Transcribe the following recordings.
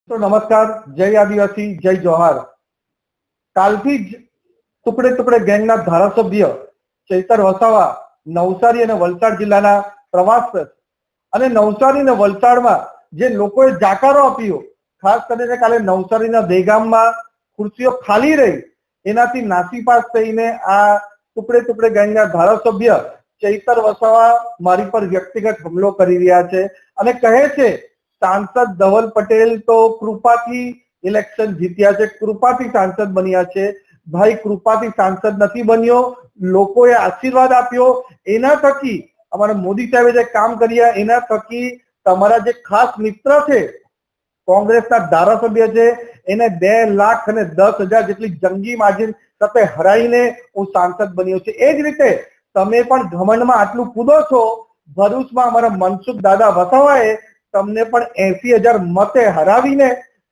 तो नमस्कार, जय आदिवासी, जय जोहार। कालथी ज टुकड़े टुकड़े गैंगना धारासभ्य चैतर वसावा नवसारी અને વલસાડ જિલ્લાના પ્રવાસ અને નવસારી અને વલસાડમાં જે લોકોએ જાકારો આપ્યો, ખાસ કરીને કાલે નવસારીના દેગામમાં ખુરશીઓ ખાલી રહી એનાથી નાસીપાસ થઈને આ ટુકડે ટુકડે ગેંગના ધારાસભ્ય ચૈતર વસાવા મારી પર વ્યક્તિગત હુમલો કરી રહ્યા છે અને કહે છે सांसद धवल पटेल तो कृपाथी इलेक्शन जीत्या छे, कृपाथी सांसद बन्या छे। भाई कृपाथी सांसद नहीं बन्यो, लोकोए आशीर्वाद आप्यो, एना थकी अमारा मोदी साहेबे जे काम कर्या एना थकी तमारा जे खास मित्र छे कांग्रेसना धारासभ्य छे एने 2,10,000 जेटली जंगी मार्जिन साथे हराईने हूँ सांसद बन्यो छे। ए ज रीते तमे पण घमंडमां आटલું कूदो छो। भरूचमां अमारा मनसुख दादा वसावाए तमने पण 80,000 मते हरावीने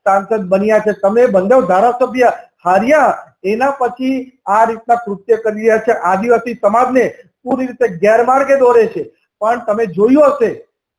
सांसद बन्या छे। तमे बंधव धारासभ्य हार्या एना पछी आ रीतना कृत्य करी रह्या छे। आदिवासी समाजने पूरी रीते गैरमार्गे दोरे छे। पण तमे जोयुं हशे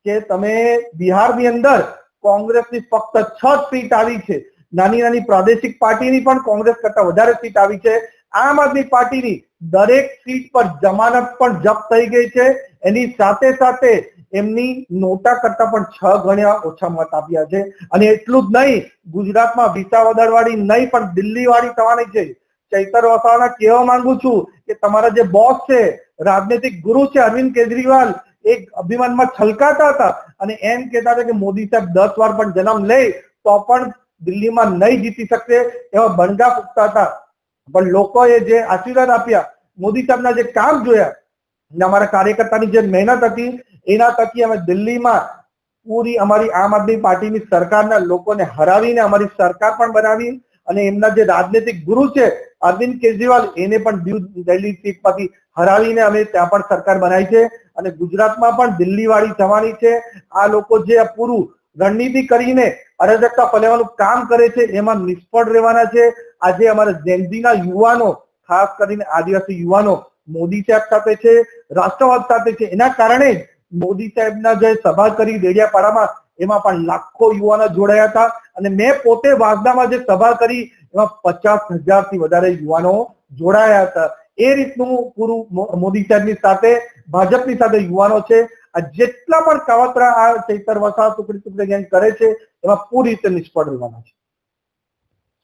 के तमे बिहारनी अंदर कांग्रेसनी फक्त 6 सीट आवी छे। नानी नानी प्रादेशिक पार्टीनी पण कांग्रेस करता वधारे सीट आवी छे। आम आदमी पार्टीनी दरेक सीट पर जमानत पण जप्त थई गई छे। एनी साथे साथे एमनी नोटा करता पण 6 गणा ओछा मत आप्या छे। अने एटલું જ नहीं, गुजरातमां विसावदरवाड़ी नहीं पण दिल्हीवाड़ी थवानी छे। चैतर वसावाना कहेवा मांगु छुं के तमारा जे बॉस छे, राजनीतिक गुरु छे अरविंद केजरीवाल, एक अभिमाનમાં छलकाता હતા અને એમ કહેતા હતા કે મોદી સાહેબ 10 વાર પણ જન્મ લે તો પણ દિલ્હીમાં નહીં જીતી શકશે, એવા બણગા ફૂંકતા હતા। પણ લોકોએ જે આશીર્વાદ આપ્યા, મોદી સાહેબના જે કામ જોયા, અમારા કાર્યકર્તાની જે મહેનત હતી એના થકી અમે દિલ્હીમાં પૂરી અમારી આમ આદમી પાર્ટીની સરકારના લોકોને હરાવીને અમારી સરકાર પણ બનાવી અને એમના જે રાજનૈતિક ગુરુ છે અરવિંદ કેજરીવાલ એને પણ દિલ્હી સીટ પરથી હરાવીને અમે ત્યાં પણ સરકાર બનાવી છે અને ગુજરાતમાં પણ દિલ્હીવાળી થવાની છે। આ લોકો જે પૂરું રણનીતિ કરીને અરાજકતા ફેલાવવાનું કામ કરે છે એમાં નિષ્ફળ રહેવાના છે। આજે અમારા જેનઝીના યુવાનો, ખાસ કરીને આદિવાસી યુવાનો मोदी साहेब साथे छे, राष्ट्रवाद साथे छे। एना कारणे मोदी साहेबना जे सभा करी डेडियापाड़ामां एमां पण लाखो युवानो जोड़ाया था अने मैं पोते वासदामां जे सभा करी एमां 50,000 थी वधारे युवानो जोड़ाया था। ए रीतनुं पूरुं मोदी साहेबनी साथे भाजपनी साथे युवानो छे। आ जेटला पण कावतरा आ चैतर वसावा टुकड़ी टुकड़ी गैंग करे छे एमां पूरी रीते निष्फळ रहेवाना छे।